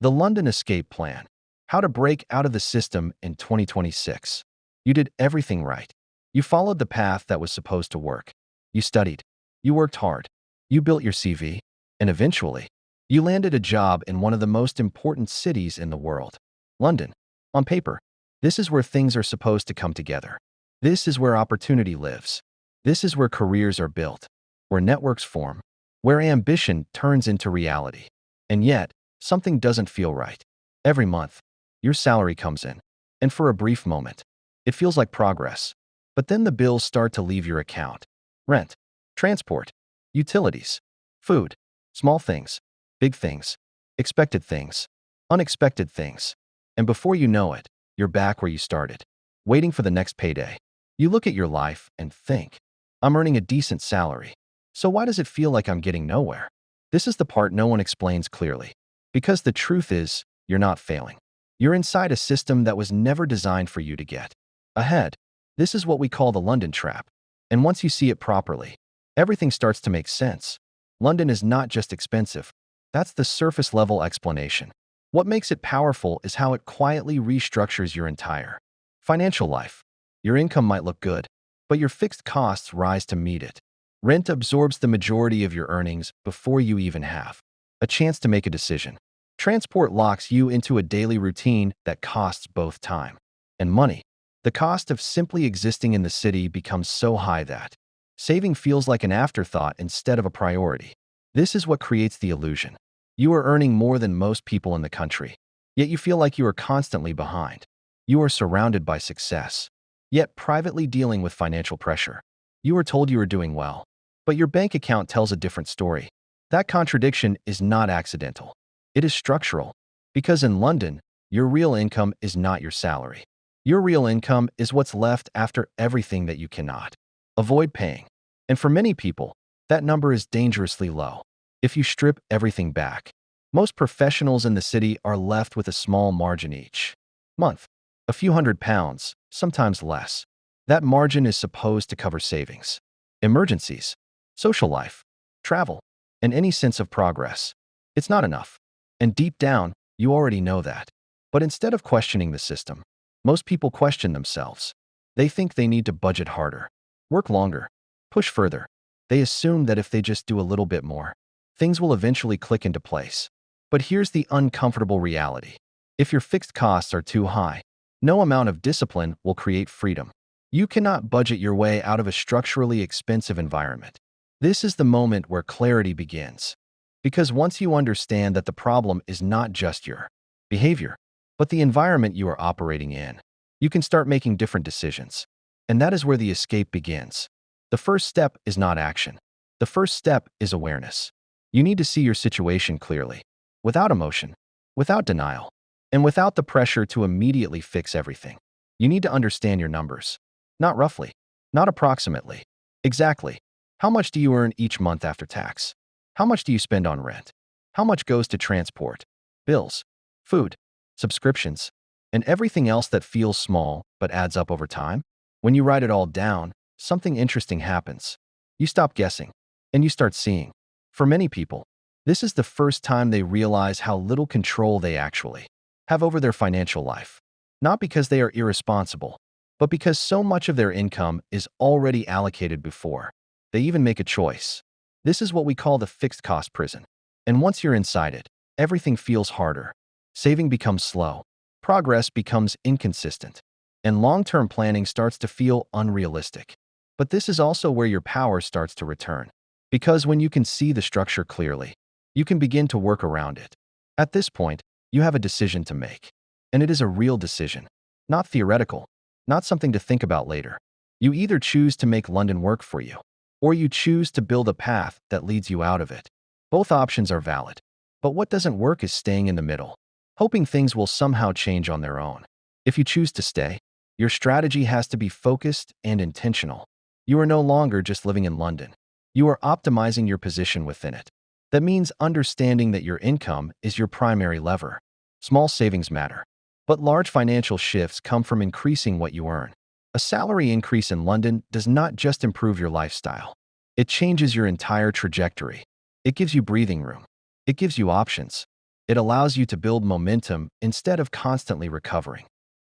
The London Escape Plan. How to break out of the system in 2026. You did everything right. You followed the path that was supposed to work. You studied. You worked hard. You built your CV. And eventually, you landed a job in one of the most important cities in the world. London. On paper, this is where things are supposed to come together. This is where opportunity lives. This is where careers are built, where networks form, where ambition turns into reality. And yet, something doesn't feel right. Every month, your salary comes in, and for a brief moment, it feels like progress. But then the bills start to leave your account. Rent, transport, utilities, food, small things, big things, expected things, unexpected things. And before you know it, you're back where you started, waiting for the next payday. You look at your life and think, I'm earning a decent salary. So why does it feel like I'm getting nowhere? This is the part no one explains clearly. Because the truth is, you're not failing. You're inside a system that was never designed for you to get ahead. This is what we call the London trap. And once you see it properly, everything starts to make sense. London is not just expensive. That's the surface level explanation. What makes it powerful is how it quietly restructures your entire financial life. Your income might look good, but your fixed costs rise to meet it. Rent absorbs the majority of your earnings before you even have a chance to make a decision. Transport locks you into a daily routine that costs both time and money. The cost of simply existing in the city becomes so high that saving feels like an afterthought instead of a priority. This is what creates the illusion. You are earning more than most people in the country, yet you feel like you are constantly behind. You are surrounded by success, yet privately dealing with financial pressure. You are told you are doing well, but your bank account tells a different story. That contradiction is not accidental. It is structural, because in London, your real income is not your salary. Your real income is what's left after everything that you cannot avoid paying. And for many people, that number is dangerously low. If you strip everything back, most professionals in the city are left with a small margin each month, a few £100s, sometimes less. That margin is supposed to cover savings, emergencies, social life, travel, and any sense of progress. It's not enough. And deep down, you already know that. But instead of questioning the system, most people question themselves. They think they need to budget harder, work longer, push further. They assume that if they just do a little bit more, things will eventually click into place. But here's the uncomfortable reality. If your fixed costs are too high, no amount of discipline will create freedom. You cannot budget your way out of a structurally expensive environment. This is the moment where clarity begins. Because once you understand that the problem is not just your behavior, but the environment you are operating in, you can start making different decisions. And that is where the escape begins. The first step is not action. The first step is awareness. You need to see your situation clearly, without emotion, without denial, and without the pressure to immediately fix everything. You need to understand your numbers. Not roughly, not approximately. Exactly. How much do you earn each month after tax? How much do you spend on rent? How much goes to transport, bills, food, subscriptions, and everything else that feels small but adds up over time? When you write it all down, something interesting happens. You stop guessing, and you start seeing. For many people, this is the first time they realize how little control they actually have over their financial life. Not because they are irresponsible, but because so much of their income is already allocated before they even make a choice. This is what we call the fixed cost prison. And once you're inside it, everything feels harder. Saving becomes slow. Progress becomes inconsistent. And long-term planning starts to feel unrealistic. But this is also where your power starts to return. Because when you can see the structure clearly, you can begin to work around it. At this point, you have a decision to make. And it is a real decision. Not theoretical. Not something to think about later. You either choose to make London work for you, or you choose to build a path that leads you out of it. Both options are valid. But what doesn't work is staying in the middle, hoping things will somehow change on their own. If you choose to stay, your strategy has to be focused and intentional. You are no longer just living in London. You are optimizing your position within it. That means understanding that your income is your primary lever. Small savings matter, but large financial shifts come from increasing what you earn. A salary increase in London does not just improve your lifestyle. It changes your entire trajectory. It gives you breathing room. It gives you options. It allows you to build momentum instead of constantly recovering.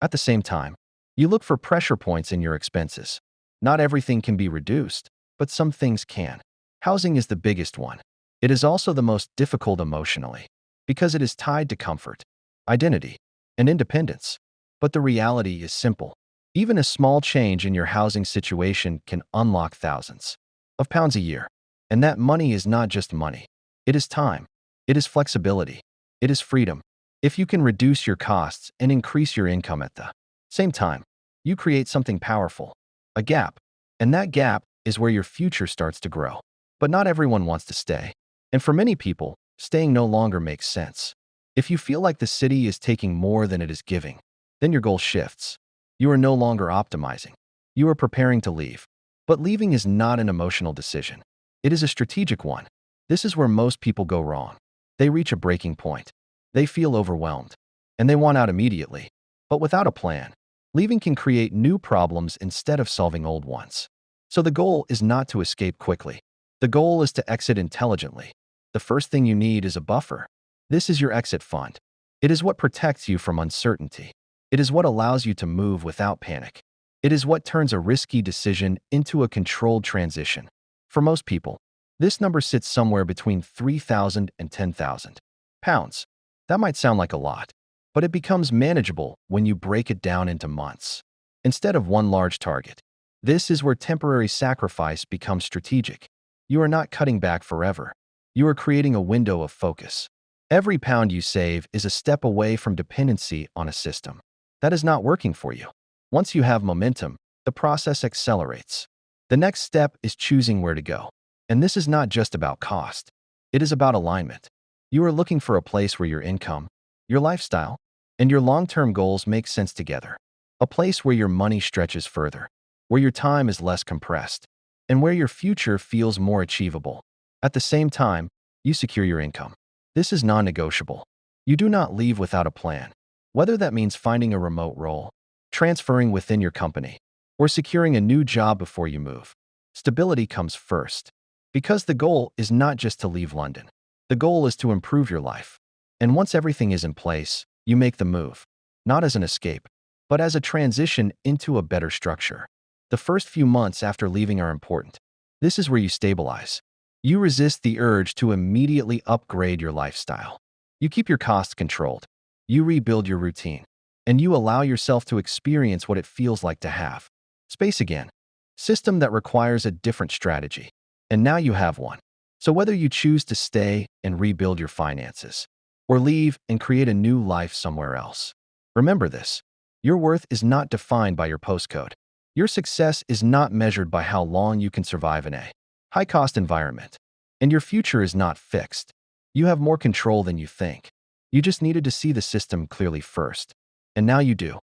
At the same time, you look for pressure points in your expenses. Not everything can be reduced, but some things can. Housing is the biggest one. It is also the most difficult emotionally, because it is tied to comfort, identity, and independence. But the reality is simple. Even a small change in your housing situation can unlock thousands of pounds a year. And that money is not just money. It is time. It is flexibility. It is freedom. If you can reduce your costs and increase your income at the same time, you create something powerful, a gap. And that gap is where your future starts to grow. But not everyone wants to stay. And for many people, staying no longer makes sense. If you feel like the city is taking more than it is giving, then your goal shifts. You are no longer optimizing. You are preparing to leave. But leaving is not an emotional decision. It is a strategic one. This is where most people go wrong. They reach a breaking point. They feel overwhelmed. And they want out immediately. But without a plan, leaving can create new problems instead of solving old ones. So the goal is not to escape quickly. The goal is to exit intelligently. The first thing you need is a buffer. This is your exit fund. It is what protects you from uncertainty. It is what allows you to move without panic. It is what turns a risky decision into a controlled transition. For most people, this number sits somewhere between 3,000 and 10,000 pounds. That might sound like a lot, but it becomes manageable when you break it down into months, instead of one large target. This is where temporary sacrifice becomes strategic. You are not cutting back forever. You are creating a window of focus. Every pound you save is a step away from dependency on a system that is not working for you. Once you have momentum, the process accelerates. The next step is choosing where to go. And this is not just about cost. It is about alignment. You are looking for a place where your income, your lifestyle, and your long-term goals make sense together. A place where your money stretches further, where your time is less compressed, and where your future feels more achievable. At the same time, you secure your income. This is non-negotiable. You do not leave without a plan. Whether that means finding a remote role, transferring within your company, or securing a new job before you move, stability comes first. Because the goal is not just to leave London. The goal is to improve your life. And once everything is in place, you make the move, not as an escape, but as a transition into a better structure. The first few months after leaving are important. This is where you stabilize. You resist the urge to immediately upgrade your lifestyle. You keep your costs controlled. You rebuild your routine. And you allow yourself to experience what it feels like to have space again. System that requires a different strategy. And now you have one. So whether you choose to stay and rebuild your finances, or leave and create a new life somewhere else, remember this. Your worth is not defined by your postcode. Your success is not measured by how long you can survive in a high-cost environment. And your future is not fixed. You have more control than you think. You just needed to see the system clearly first. And now you do.